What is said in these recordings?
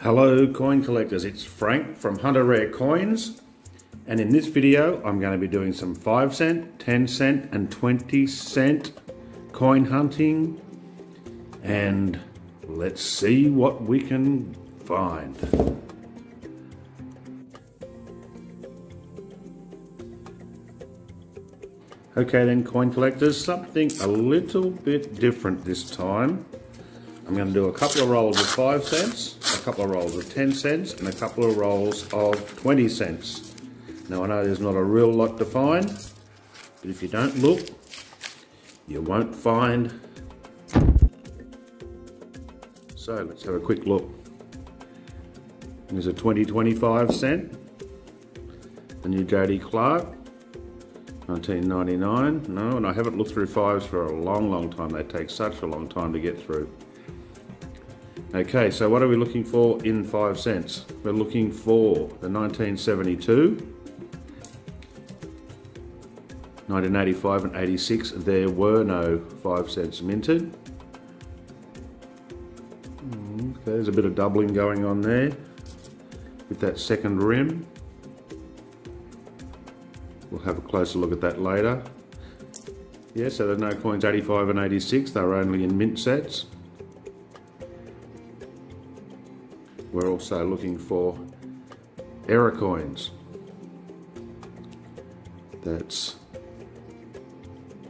Hello coin collectors, it's Frank from Hunter Rare Coins, and in this video I'm going to be doing some 5 cent, 10 cent and 20 cent coin hunting, and let's see what we can find. Okay then coin collectors, something a little bit different this time. I'm going to do a couple of rolls of 5 cents, a couple of rolls of 10 cents, and a couple of rolls of 20 cents. Now I know there's not a real lot to find, but if you don't look, you won't find. So let's have a quick look. There's a 20-25 cent, the new J.D. Clark, 1999. No, and I haven't looked through fives for a long time. They take such a long time to get through. Okay, so what are we looking for in 5 cents? We're looking for the 1972, 1985 and 86. There were no 5 cents minted. Okay, there's a bit of doubling going on there with that second rim. We'll have a closer look at that later. Yeah, so there's no coins 85 and 86, they're only in mint sets. We're also looking for error coins. That's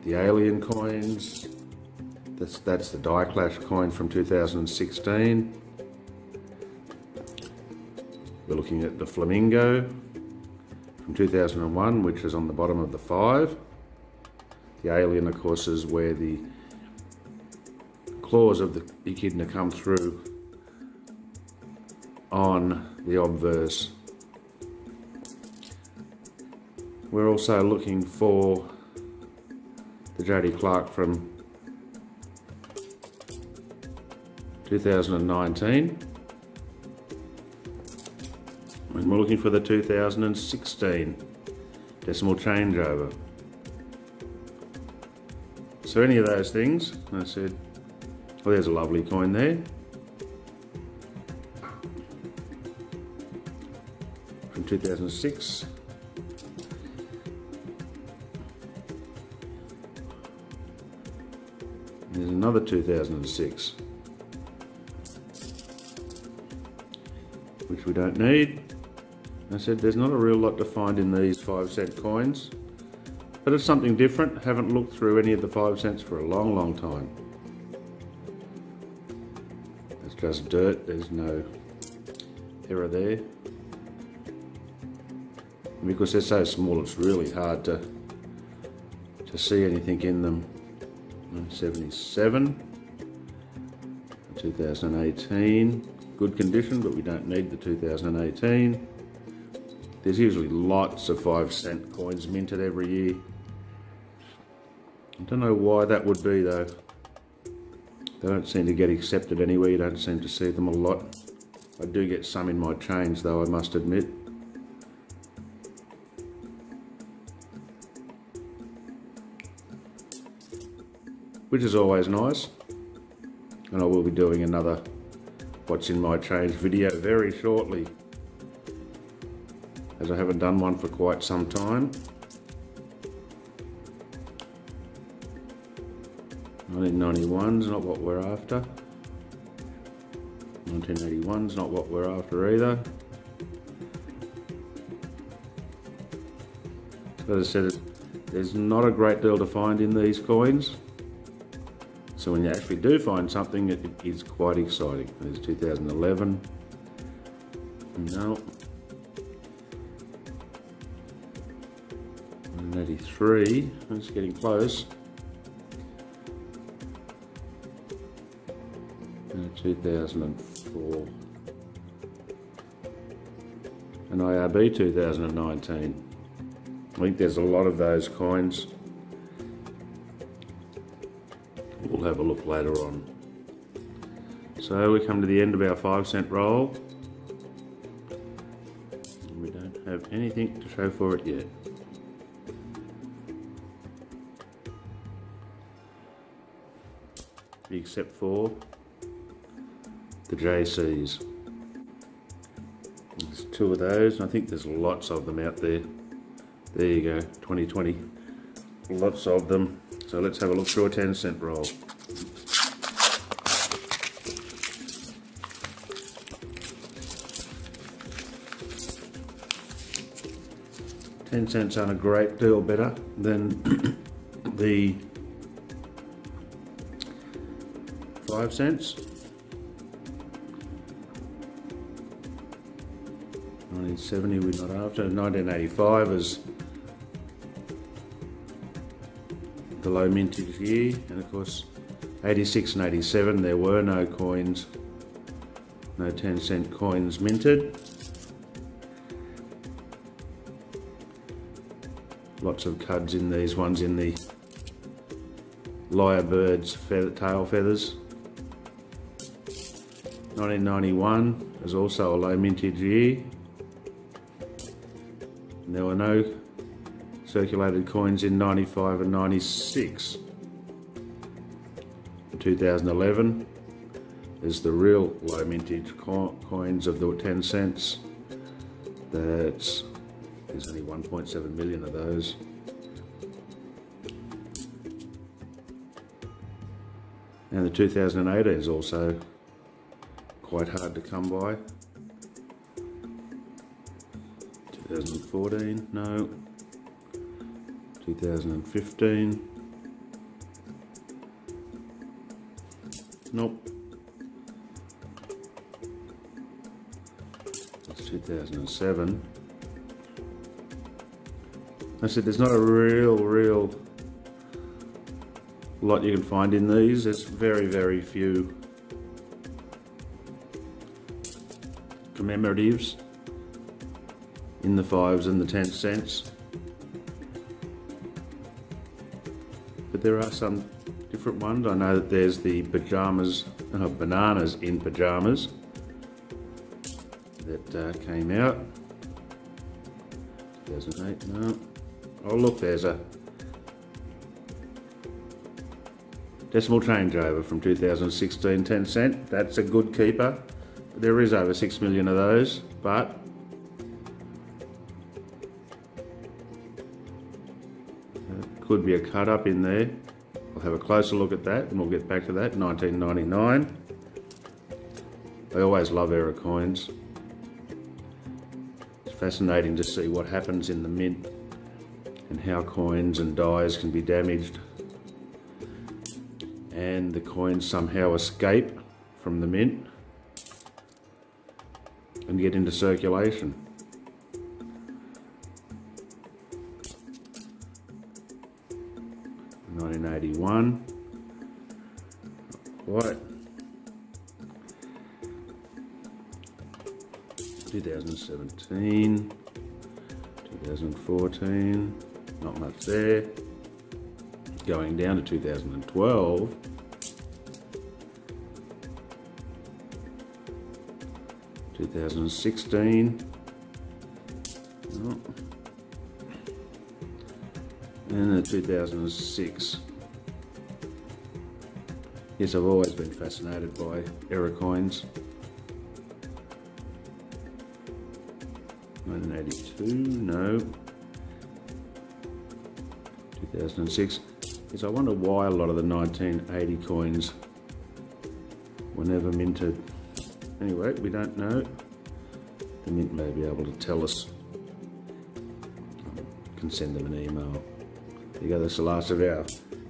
the alien coins. That's the Die Clash coin from 2016. We're looking at the Flamingo from 2001, which is on the bottom of the 5. The alien, of course, is where the claws of the echidna come through on the obverse. We're also looking for the J.D. Clark from 2019, and we're looking for the 2016 decimal changeover. So any of those things, I said, well, there's a lovely coin there. From 2006. There's another 2006, which we don't need. I said there's not a real lot to find in these 5 cent coins, but it's something different. Haven't looked through any of the 5 cents for a long time. It's just dirt, there's no error there. And because they're so small, it's really hard to see anything in them. 77, 2018, good condition, but we don't need the 2018. There's usually lots of 5 cent coins minted every year. I don't know why that would be though. They don't seem to get accepted anywhere, you don't seem to see them a lot. I do get some in my change though, I must admit. Which is always nice, and I will be doing another what's in my change video very shortly, as I haven't done one for quite some time. 1991's not what we're after. 1981's not what we're after either. So as I said, there's not a great deal to find in these coins. So when you actually do find something, it is quite exciting. There's 2011. No. 1983. It's getting close. 2004. And IRB 2019. I think there's a lot of those coins. We'll have a look later on. So we come to the end of our 5 cent roll. We don't have anything to show for it yet. Except for the JCs. 2 of those, and I think there's lots of them out there. There you go, 2020, lots of them. So let's have a look through a 10-cent roll. $0.10 aren't a great deal better than the 5 cents. 1970 we're not after. 1985 is the low mintage year, and of course 86 and 87 there were no coins, no 10-cent coins minted. Lots of cuds in these ones in the lyrebirds tail feathers. 1991 is also a low mintage year. And there were no circulated coins in 95 and 96. 2011 is the real low mintage coins of the 10 cents. There's only 1.7 million of those. And the 2008 is also quite hard to come by. 2014, no. 2015, nope. That's 2007. I said there's not a real lot you can find in these. There's very few commemoratives in the 5s and the 10 cents. But there are some different ones. I know that there's the bananas in pajamas that came out. 2008, no. Oh look, there's a decimal changeover from 2016, 10 cent. That's a good keeper. There is over 6 million of those, but could be a cut up in there. We'll have a closer look at that and we'll get back to that. 1999. I always love error coins. It's fascinating to see what happens in the mint and how coins and dies can be damaged and the coins somehow escape from the mint and get into circulation. $1981, quite. 2017, 2014, not much there. Going down to 2012. 2016. Oh. And the 2006. Yes, I've always been fascinated by error coins. 1982, no. 2006. Yes, I wonder why a lot of the 1980 coins were never minted. Anyway, we don't know. The mint may be able to tell us. Can send them an email. There you go, that's the last of our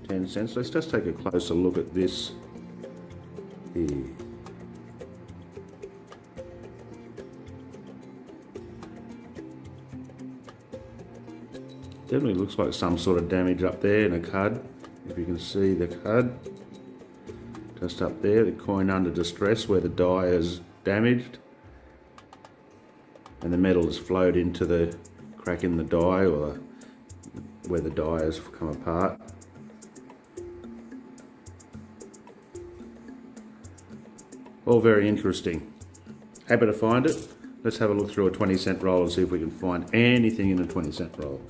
10 cents. Let's just take a closer look at this here. Definitely looks like some sort of damage up there in a cud. If you can see the cud. Just up there, the coin under distress where the die is damaged. And the metal has flowed into the crack in the die or where the die has come apart. All very interesting. Happy to find it. Let's have a look through a 20-cent roll and see if we can find anything in a 20-cent roll.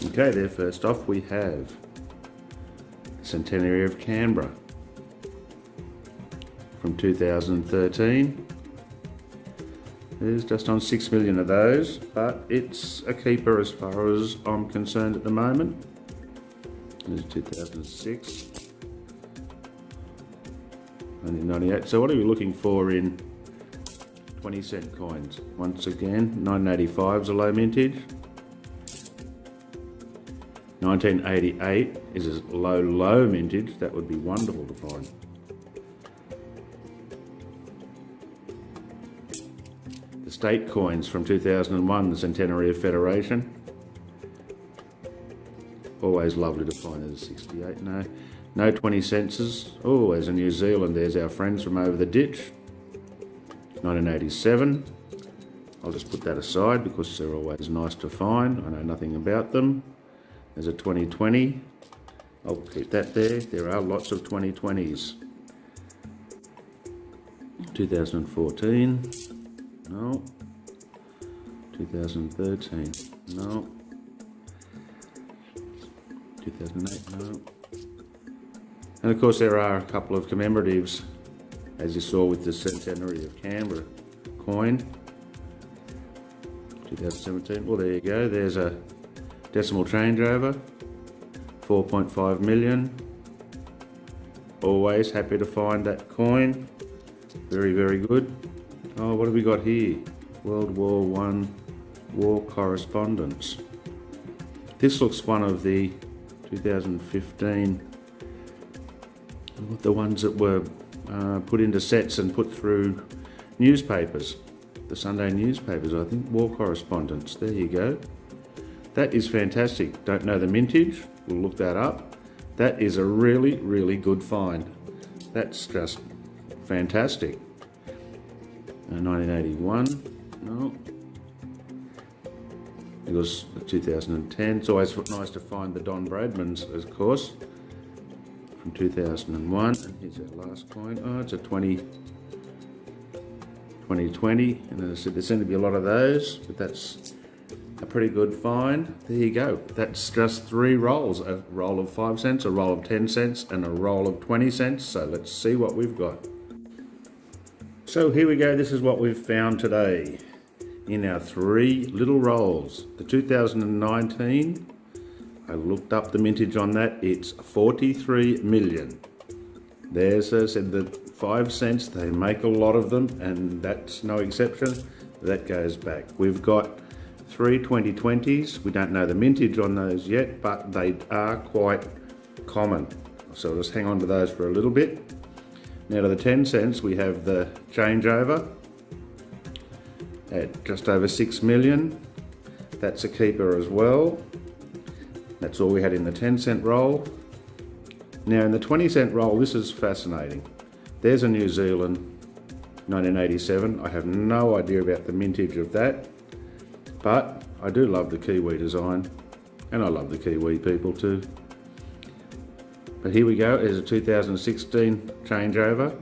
Okay, there first off we have Centenary of Canberra from 2013. There's just on 6 million of those, but it's a keeper as far as I'm concerned at the moment. There's 2006. 1998. So what are we looking for in 20-cent coins? Once again, 1985 is a low mintage. 1988 is a low mintage. That would be wonderful to find. The state coins from 2001, the Centenary of Federation. Always lovely to find. There's 68. No 20 cents. Oh, there's a New Zealand. There's our friends from over the ditch. 1987. I'll just put that aside because they're always nice to find. I know nothing about them. There's a 2020. I'll keep that there. There are lots of 2020s. 2014. No. 2013. No. 2008. No. And of course there are a couple of commemoratives, as you saw with the Centenary of Canberra coin. 2017. Well, there you go. There's a decimal changeover. 4.5 million. Always happy to find that coin. Very, very good. Oh, what have we got here? World War I war correspondence. This looks one of the 2015, the ones that were put into sets and put through newspapers, the Sunday newspapers, I think. War correspondence. There you go. That is fantastic. Don't know the mintage. We'll look that up. That is a really, really good find. That's just fantastic. 1981. No. It was 2010. It's always nice to find the Don Bradmans, of course, from 2001. And here's our last coin. Oh, it's a 2020. And as I said, there seem to be a lot of those, but that's a pretty good find. There you go. That's just 3 rolls. A roll of 5 cents, a roll of 10 cents, and a roll of 20 cents. So let's see what we've got. So here we go. This is what we've found today in our 3 little rolls. The 2019, I looked up the mintage on that. It's 43 million. There's, as I said, the 5 cents. They make a lot of them, and that's no exception. That goes back. We've got 3 2020s. We don't know the mintage on those yet, but they are quite common. So I'll just hang on to those for a little bit. Now to the 10 cents, we have the changeover at just over 6 million. That's a keeper as well. That's all we had in the 10-cent roll. Now in the 20-cent roll, this is fascinating. There's a New Zealand 1987. I have no idea about the mintage of that, but I do love the Kiwi design, and I love the Kiwi people too. But here we go. There's a 2016 changeover.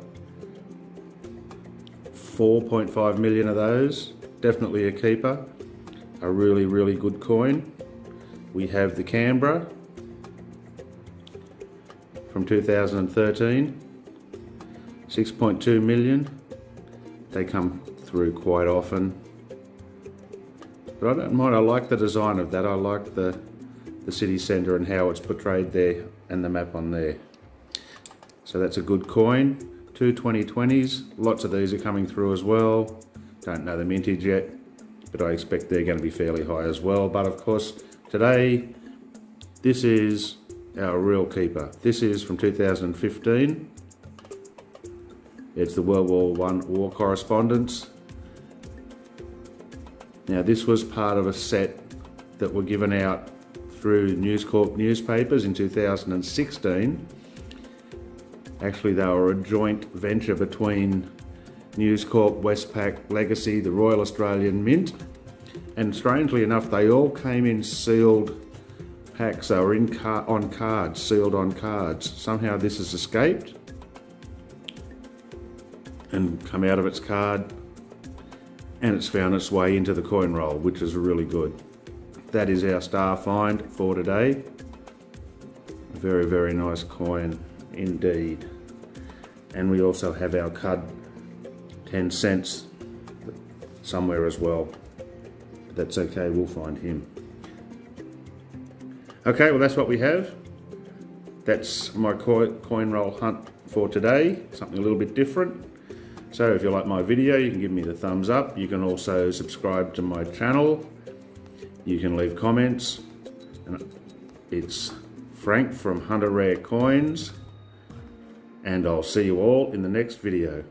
4.5 million of those. Definitely a keeper. A really, really good coin. We have the Canberra from 2013. 6.2 million. They come through quite often. But I don't mind. I like the design of that. I like the city centre and how it's portrayed there, and the map on there. So that's a good coin. 2 2020s. Lots of these are coming through as well. Don't know the mintage yet, but I expect they're going to be fairly high as well. But of course, today, this is our real keeper. This is from 2015. It's the World War I war correspondence. Now this was part of a set that were given out through News Corp newspapers in 2016. Actually, they were a joint venture between News Corp, Westpac, Legacy, the Royal Australian Mint, and strangely enough, they all came in sealed packs. They were on cards, sealed on cards. Somehow this has escaped and come out of its card, and it's found its way into the coin roll, which is really good. that is our star find for today. Very, very nice coin indeed. And we also have our cud 10 cents somewhere as well. But that's okay, we'll find him. Okay, well that's what we have. That's my coin roll hunt for today, something a little bit different. So if you like my video, you can give me the thumbs up. You can also subscribe to my channel. You can leave comments. And it's Frank from Hunter Rare Coins, and I'll see you all in the next video.